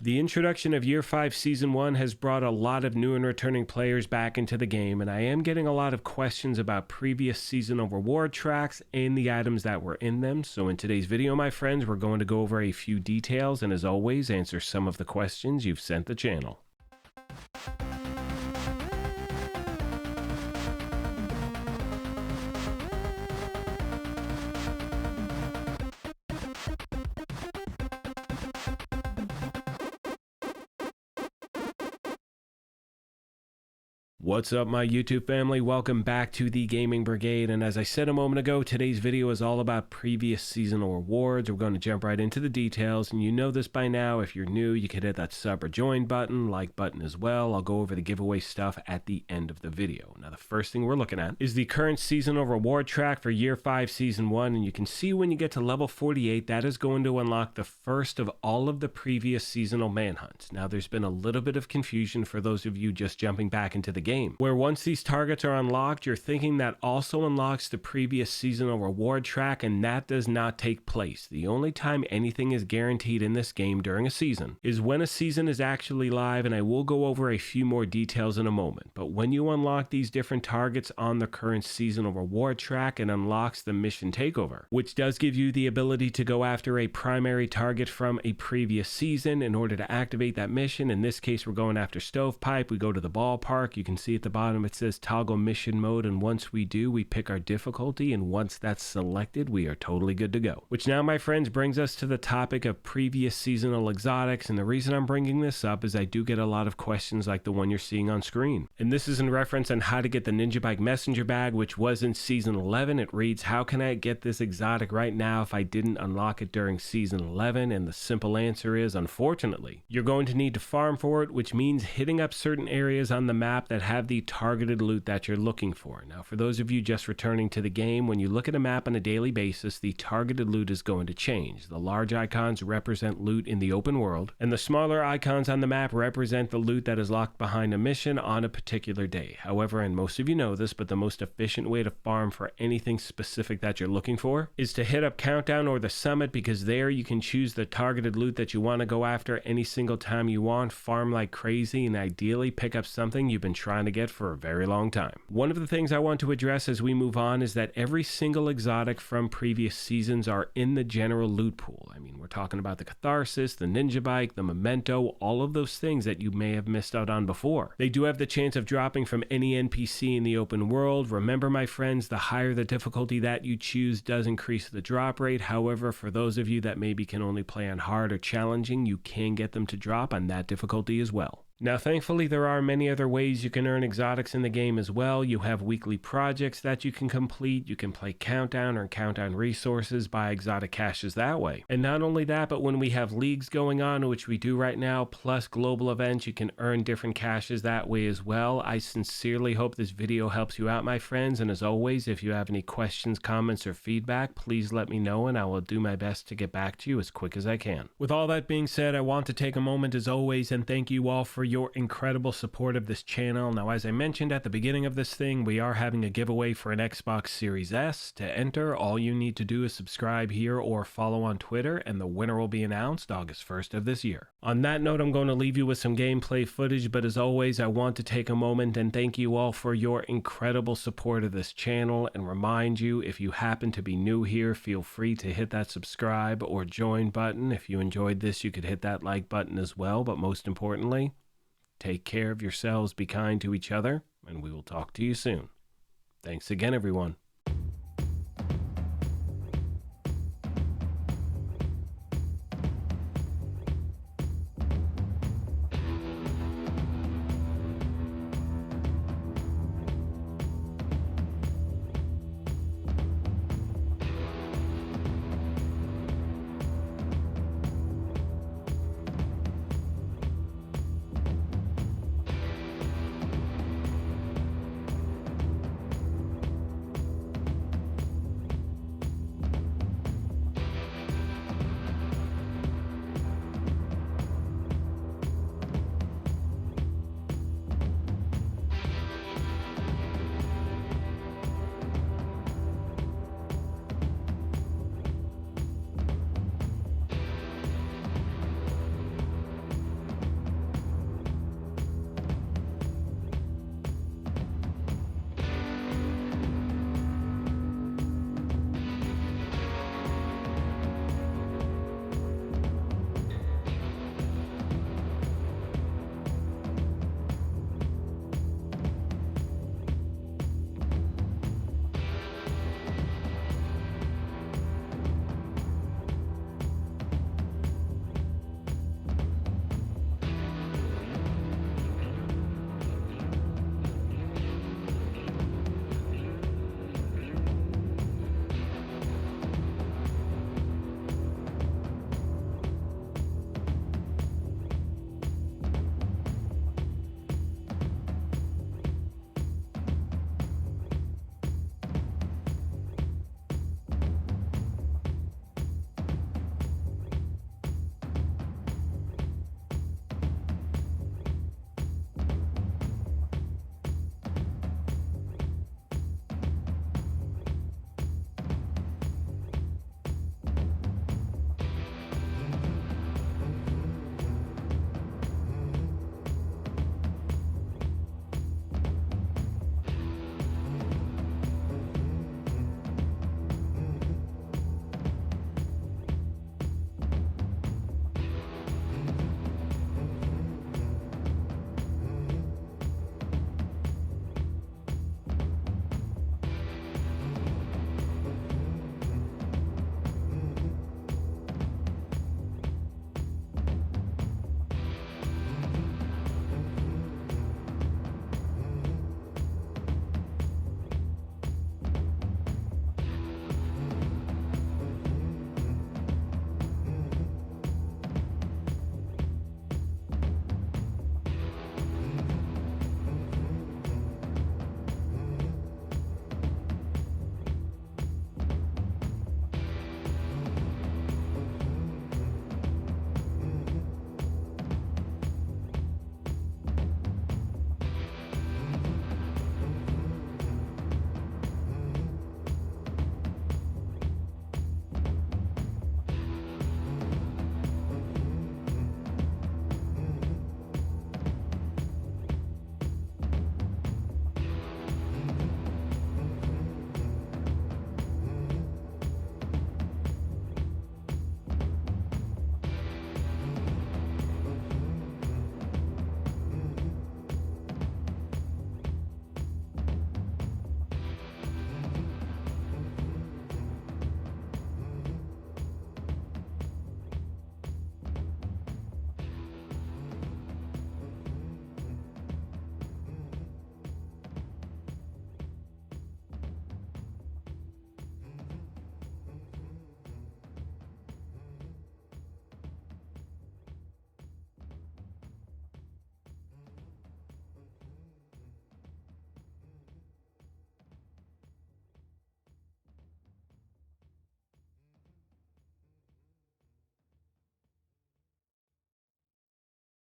The introduction of Year 5 Season 1 has brought a lot of new and returning players back into the game, and I am getting a lot of questions about previous seasonal reward tracks and the items that were in them. So in today's video, my friends, we're going to go over a few details and, as always, answer some of the questions you've sent the channel. What's up, my YouTube family? Welcome back to the Gaming Brigade, and as I said a moment ago, today's video is all about previous seasonal rewards. We're going to jump right into the details, and you know this by now. If you're new, you can hit that sub or join button, like button as well. I'll go over the giveaway stuff at the end of the video. Now, the first thing we're looking at is the current seasonal reward track for Year 5 Season 1, and you can see when you get to level 48, that is going to unlock the first of all of the previous seasonal manhunts. Now, there's been a little bit of confusion for those of you just jumping back into the game, where once these targets are unlocked, you're thinking that also unlocks the previous seasonal reward track, and that does not take place. The only time anything is guaranteed in this game during a season is when a season is actually live, and I will go over a few more details in a moment. But when you unlock these different targets on the current seasonal reward track, it unlocks the mission takeover, which does give you the ability to go after a primary target from a previous season in order to activate that mission. In this case, we're going after Stovepipe. We go to the ballpark. You can see at the bottom it says toggle mission mode, and once we do, we pick our difficulty, and once that's selected, we are totally good to go. Which now, my friends, brings us to the topic of previous seasonal exotics, and the reason I'm bringing this up is I do get a lot of questions like the one you're seeing on screen. And this is in reference on how to get the NinjaBike messenger bag, which was in Season 11. It reads, how can I get this exotic right now if I didn't unlock it during Season 11? And the simple answer is, unfortunately, you're going to need to farm for it, which means hitting up certain areas on the map that have the targeted loot that you're looking for. Now, for those of you just returning to the game, when you look at a map on a daily basis, the targeted loot is going to change. The large icons represent loot in the open world, and the smaller icons on the map represent the loot that is locked behind a mission on a particular day. However, and most of you know this, but the most efficient way to farm for anything specific that you're looking for is to hit up Countdown or the Summit, because there you can choose the targeted loot that you want to go after any single time you want, farm like crazy, and ideally pick up something you've been trying to get for a very long time. One of the things I want to address as we move on is that every single exotic from previous seasons are in the general loot pool. I mean, we're talking about the Catharsis, the NinjaBike, the Memento, all of those things that you may have missed out on before. They do have the chance of dropping from any NPC in the open world. Remember, my friends, the higher the difficulty that you choose does increase the drop rate. However, for those of you that maybe can only play on hard or challenging, you can get them to drop on that difficulty as well. Now, thankfully, there are many other ways you can earn exotics in the game as well. You have weekly projects that you can complete. You can play Countdown or Countdown resources, buy exotic caches that way. And not only that, but when we have leagues going on, which we do right now, plus global events, you can earn different caches that way as well. I sincerely hope this video helps you out, my friends. And as always, if you have any questions, comments, or feedback, please let me know, and I will do my best to get back to you as quick as I can. With all that being said, I want to take a moment as always and thank you all for your incredible support of this channel. Now, as I mentioned at the beginning of this thing, we are having a giveaway for an Xbox Series S. To enter, all you need to do is subscribe here or follow on Twitter, and the winner will be announced August 1st of this year. On that note, I'm going to leave you with some gameplay footage, but as always, I want to take a moment and thank you all for your incredible support of this channel, and remind you, if you happen to be new here, feel free to hit that subscribe or join button. If you enjoyed this, you could hit that like button as well, but most importantly, take care of yourselves, be kind to each other, and we will talk to you soon. Thanks again, everyone.